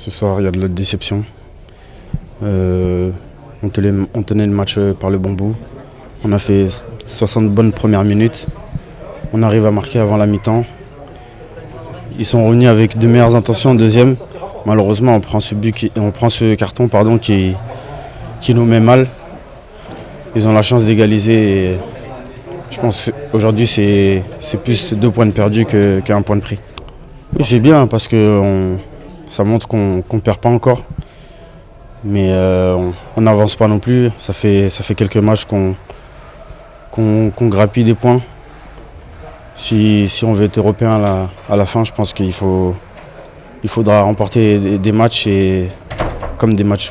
Ce soir, il y a de la déception. On tenait le match par le bon bout. On a fait 60 bonnes premières minutes. On arrive à marquer avant la mi-temps. Ils sont revenus avec de meilleures intentions en deuxième. Malheureusement, on prend ce carton qui nous met mal. Ils ont la chance d'égaliser. Je pense qu'aujourd'hui, c'est plus 2 points de perdus qu'un point de pris. Oui, c'est bien parce que ça montre qu'on ne perd pas encore. Mais on n'avance pas non plus. Ça fait quelques matchs qu'on grappille des points. Si on veut être européen à la fin, je pense qu'il faudra remporter des matchs comme des matchs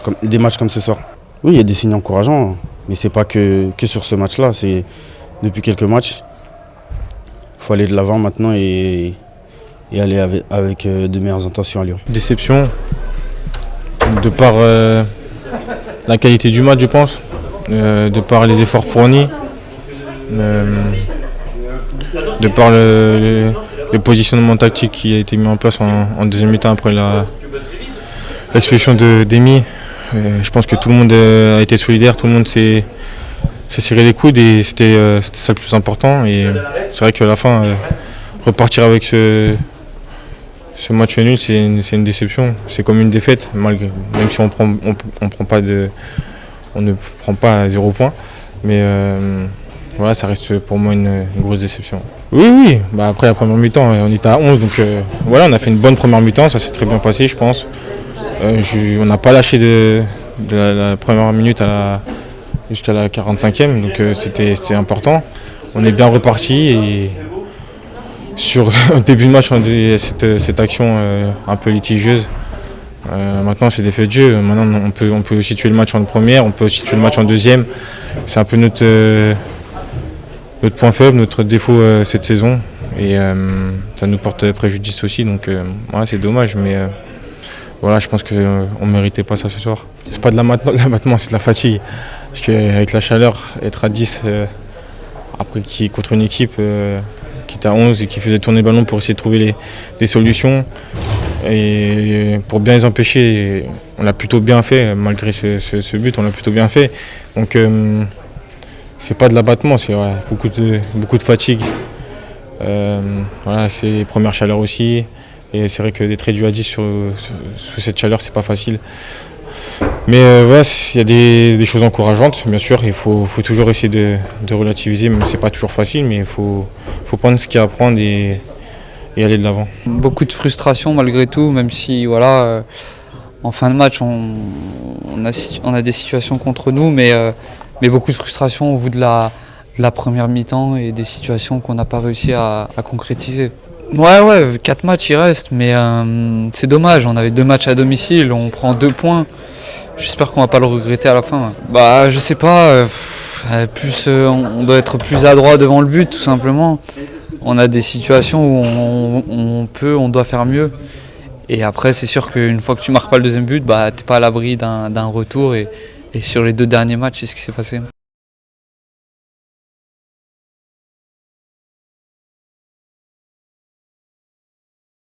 comme ce soir. Oui, il y a des signes encourageants, mais ce n'est pas que sur ce match-là. C'est depuis quelques matchs. Il faut aller de l'avant maintenant et aller avec de meilleures intentions à Lyon. Déception, de par la qualité du match, je pense, de par les efforts fournis, de par le positionnement tactique qui a été mis en place en deuxième mi-temps après l'expulsion d'Emi. Je pense que tout le monde a été solidaire, tout le monde s'est serré les coudes et c'était ça le plus important. Et c'est vrai qu'à la fin, repartir avec ce match nul, c'est une déception. C'est comme une défaite, même si on ne prend pas 0 point. Mais voilà, ça reste pour moi une grosse déception. Oui. Après la première mi-temps, on était à 11, donc voilà, on a fait une bonne première mi-temps, ça s'est très bien passé, je pense. On n'a pas lâché de la première minute jusqu'à la 45e, donc c'était important. On est bien reparti et sur le début de match, on a cette action un peu litigieuse. Maintenant, c'est des faits de jeu. Maintenant, on peut aussi tuer le match en première, on peut aussi tuer le match en deuxième. C'est un peu notre point faible, notre défaut cette saison. Et ça nous porte préjudice aussi. Donc, voilà, c'est dommage. Mais voilà, je pense qu'on ne méritait pas ça ce soir. C'est pas de l'abattement, c'est de la fatigue. Parce qu'avec la chaleur, être à 10 après contre une équipe qui était à 11 et qui faisait tourner le ballon pour essayer de trouver des solutions. Et pour bien les empêcher, on l'a plutôt bien fait, malgré ce but, on l'a plutôt bien fait. Donc c'est pas de l'abattement, c'est beaucoup de fatigue. Voilà, c'est les premières chaleurs aussi. Et c'est vrai que d'être réduit à 10 sous cette chaleur, c'est pas facile. Mais voilà, il y a des choses encourageantes, bien sûr. Il faut toujours essayer de relativiser, même si c'est pas toujours facile, mais il faut prendre ce qu'il y a à prendre et aller de l'avant. Beaucoup de frustration malgré tout, même si voilà, en fin de match on a des situations contre nous, mais beaucoup de frustration au bout de la première mi-temps et des situations qu'on n'a pas réussi à concrétiser. Ouais, 4 matchs il reste, mais c'est dommage, on avait 2 matchs à domicile, on prend 2 points. J'espère qu'on va pas le regretter à la fin. Je sais pas, on doit être plus adroit devant le but tout simplement. On a des situations où on doit faire mieux. Et après, c'est sûr qu'une fois que tu marques pas le deuxième but, t'es pas à l'abri d'un retour. Et sur les 2 derniers matchs, c'est ce qui s'est passé.